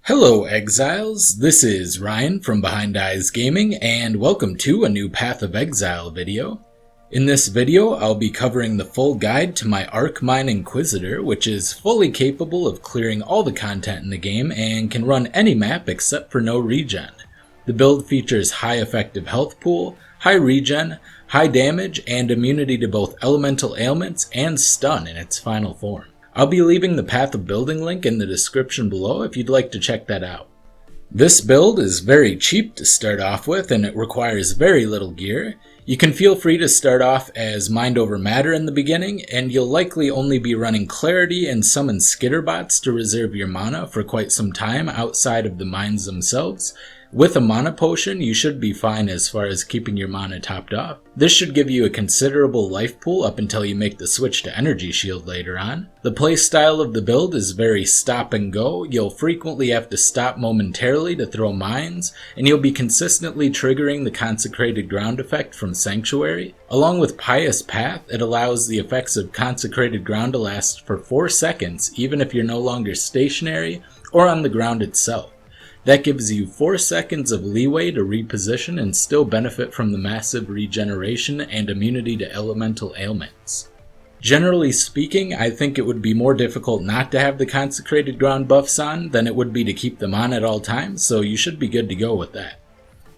Hello Exiles, this is Ryan from Behind Eyes Gaming and welcome to a new Path of Exile video. In this video I'll be covering the full guide to my Arc Miner Inquisitor, which is fully capable of clearing all the content in the game and can run any map except for no regen. The build features high effective health pool, high regen, high damage, and immunity to both elemental ailments and stun in its final form. I'll be leaving the Path of Building link in the description below if you'd like to check that out. This build is very cheap to start off with and it requires very little gear. You can feel free to start off as Mind Over Matter in the beginning, and you'll likely only be running Clarity and summon Skitterbots to reserve your mana for quite some time outside of the mines themselves. With a mana potion, you should be fine as far as keeping your mana topped off. This should give you a considerable life pool up until you make the switch to Energy Shield later on. The playstyle of the build is very stop and go. You'll frequently have to stop momentarily to throw mines, and you'll be consistently triggering the Consecrated Ground effect from Sanctuary. Along with Pious Path, it allows the effects of Consecrated Ground to last for 4 seconds even if you're no longer stationary or on the ground itself. That gives you 4 seconds of leeway to reposition and still benefit from the massive regeneration and immunity to elemental ailments. Generally speaking, I think it would be more difficult not to have the Consecrated Ground buffs on than it would be to keep them on at all times, so you should be good to go with that.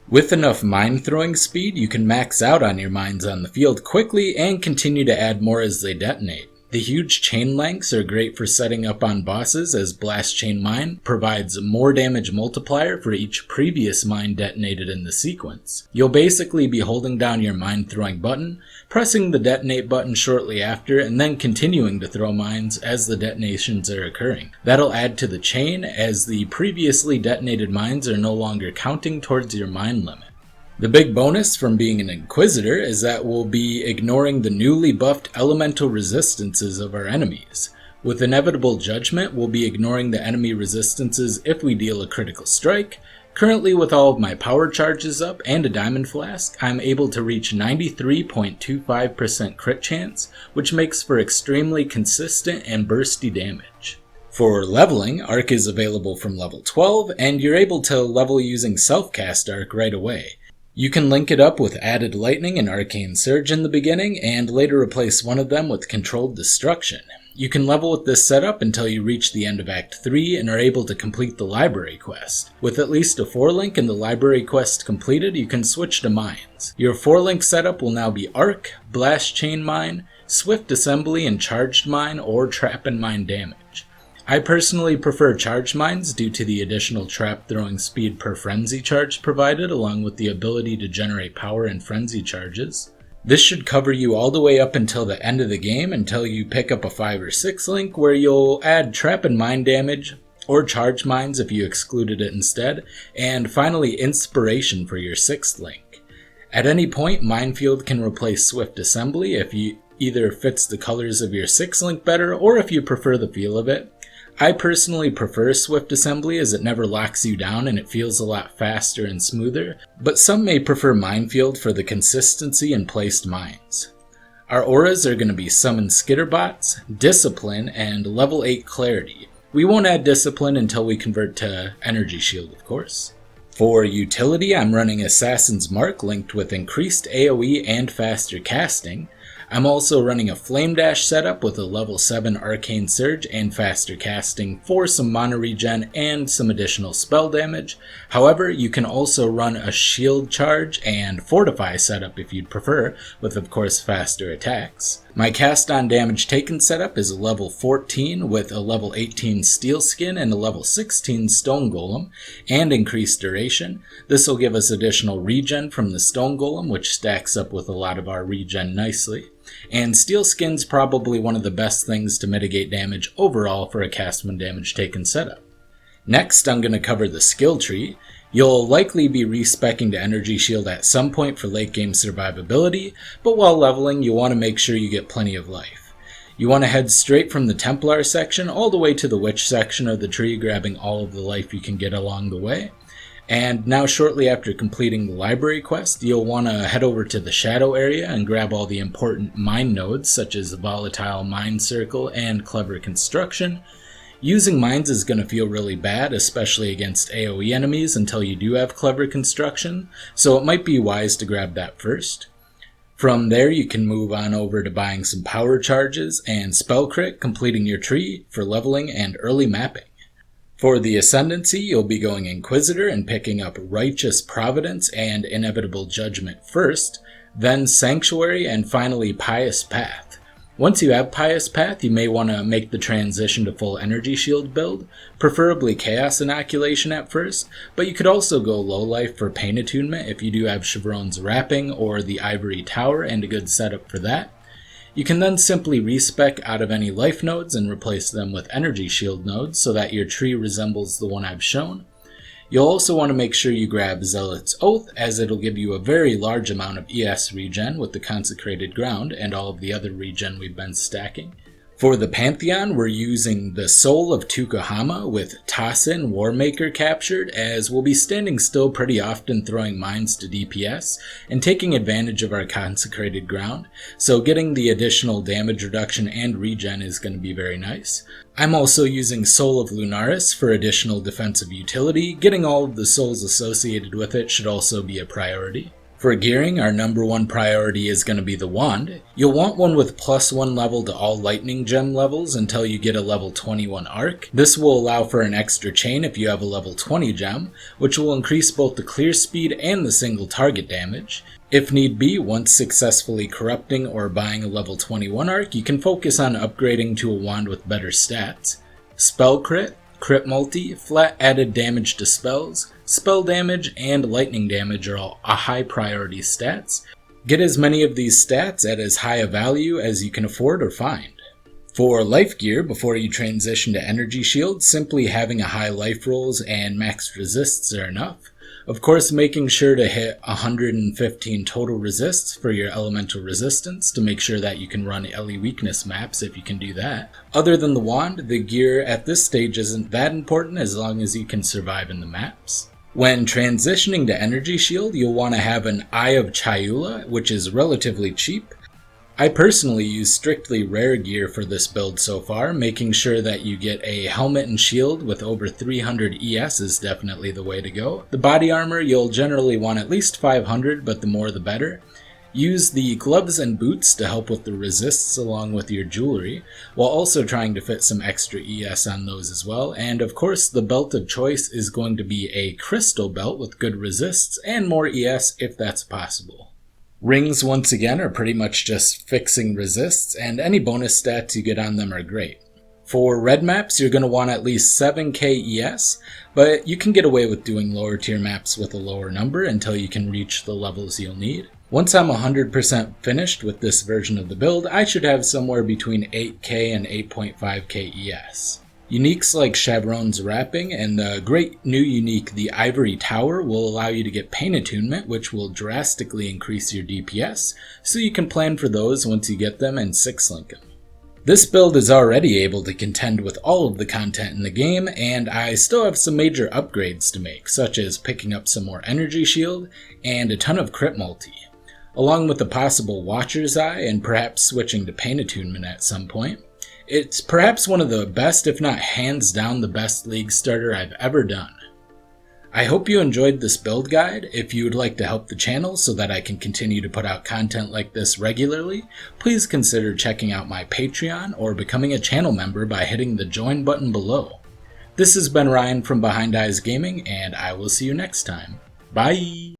With enough mine throwing speed, you can max out on your mines on the field quickly and continue to add more as they detonate. The huge chain lengths are great for setting up on bosses, as Blast Chain Mine provides more damage multiplier for each previous mine detonated in the sequence. You'll basically be holding down your mine throwing button, pressing the detonate button shortly after, and then continuing to throw mines as the detonations are occurring. That'll add to the chain, as the previously detonated mines are no longer counting towards your mine limit. The big bonus from being an Inquisitor is that we'll be ignoring the newly buffed elemental resistances of our enemies. With Inevitable Judgment, we'll be ignoring the enemy resistances if we deal a critical strike. Currently, with all of my power charges up and a diamond flask, I'm able to reach 93.25% crit chance, which makes for extremely consistent and bursty damage. For leveling, Arc is available from level 12, and you're able to level using Self-Cast Arc right away. You can link it up with Added Lightning and Arcane Surge in the beginning, and later replace one of them with Controlled Destruction. You can level with this setup until you reach the end of Act 3 and are able to complete the Library Quest. With at least a 4-link and the Library Quest completed, you can switch to Mines. Your 4-link setup will now be Arc, Blast Chain Mine, Swift Assembly and Charged Mine, or Trap and Mine damage. I personally prefer charged mines due to the additional trap throwing speed per frenzy charge provided, along with the ability to generate power and frenzy charges. This should cover you all the way up until the end of the game, until you pick up a 5 or 6 link where you'll add trap and mine damage, or charged mines if you excluded it instead, and finally inspiration for your 6th link. At any point, Minefield can replace Swift Assembly if you either fits the colors of your 6th link better or if you prefer the feel of it. I personally prefer Swift Assembly as it never locks you down and it feels a lot faster and smoother, but some may prefer Minefield for the consistency and placed mines. Our auras are going to be Summon Skitterbots, Discipline, and Level 8 Clarity. We won't add Discipline until we convert to Energy Shield, of course. For utility, I'm running Assassin's Mark linked with increased AoE and faster casting. I'm also running a Flame Dash setup with a level 7 Arcane Surge and faster casting for some mana regen and some additional spell damage. However, you can also run a Shield Charge and Fortify setup if you'd prefer, with of course faster attacks. My cast on damage taken setup is a level 14 with a level 18 Steel Skin and a level 16 Stone Golem, and increased duration. This will give us additional regen from the Stone Golem, which stacks up with a lot of our regen nicely. And Steel Skin's probably one of the best things to mitigate damage overall for a cast when damage taken setup. Next, I'm going to cover the skill tree. You'll likely be respeccing to Energy Shield at some point for late game survivability, but while leveling, you want to make sure you get plenty of life. You want to head straight from the Templar section all the way to the Witch section of the tree, grabbing all of the life you can get along the way. And now shortly after completing the library quest, you'll want to head over to the Shadow area and grab all the important mine nodes such as the Volatile Mine Circle and Clever Construction. Using mines is going to feel really bad, especially against AoE enemies until you do have clever construction, so it might be wise to grab that first. From there you can move on over to buying some power charges and spell crit, completing your tree for leveling and early mapping. For the Ascendency, you'll be going Inquisitor and picking up Righteous Providence and Inevitable Judgment first, then Sanctuary, and finally Pious Path. Once you have Pious Path, you may want to make the transition to full energy shield build, preferably Chaos Inoculation at first, but you could also go low life for Pain Attunement if you do have Chevron's Wrapping or the Ivory Tower and a good setup for that. You can then simply respec out of any life nodes and replace them with energy shield nodes so that your tree resembles the one I've shown. You'll also want to make sure you grab Zealot's Oath, as it'll give you a very large amount of ES regen with the Consecrated Ground and all of the other regen we've been stacking. For the Pantheon, we're using the Soul of Tukohama with Tossin Warmaker captured, as we'll be standing still pretty often throwing mines to DPS and taking advantage of our Consecrated Ground, so getting the additional damage reduction and regen is going to be very nice. I'm also using Soul of Lunaris for additional defensive utility. Getting all of the souls associated with it should also be a priority. For gearing, our number one priority is going to be the wand. You'll want one with +1 level to all lightning gem levels until you get a level 21 arc. This will allow for an extra chain if you have a level 20 gem, which will increase both the clear speed and the single target damage. If need be, once successfully corrupting or buying a level 21 arc, you can focus on upgrading to a wand with better stats. Spell crit, crit multi, flat added damage to spells, spell damage, and lightning damage are all high priority stats. Get as many of these stats at as high a value as you can afford or find. For life gear, before you transition to energy shield, simply having a high life rolls and max resists are enough. Of course, making sure to hit 115 total resists for your elemental resistance to make sure that you can run LE weakness maps if you can do that. Other than the wand, the gear at this stage isn't that important as long as you can survive in the maps. When transitioning to energy shield, you'll want to have an Eye of Chayula, which is relatively cheap. I personally use strictly rare gear for this build so far, making sure that you get a helmet and shield with over 300 ES is definitely the way to go. The body armor you'll generally want at least 500, but the more the better. Use the gloves and boots to help with the resists along with your jewelry, while also trying to fit some extra ES on those as well. And of course, the belt of choice is going to be a crystal belt with good resists and more ES if that's possible. Rings, once again, are pretty much just fixing resists, and any bonus stats you get on them are great. For red maps, you're going to want at least 7k ES, but you can get away with doing lower tier maps with a lower number until you can reach the levels you'll need. Once I'm 100% finished with this version of the build, I should have somewhere between 8k and 8.5k ES. Uniques like Chevron's Wrapping and the great new unique, the Ivory Tower, will allow you to get Pain Attunement, which will drastically increase your DPS, so you can plan for those once you get them and 6-link them. This build is already able to contend with all of the content in the game, and I still have some major upgrades to make, such as picking up some more energy shield and a ton of crit multi, along with a possible Watcher's Eye and perhaps switching to Pain Attunement at some point. It's perhaps one of the best, if not hands down the best League starter I've ever done. I hope you enjoyed this build guide. If you would like to help the channel so that I can continue to put out content like this regularly, please consider checking out my Patreon or becoming a channel member by hitting the join button below. This has been Ryan from Behind Eyes Gaming, and I will see you next time. Bye!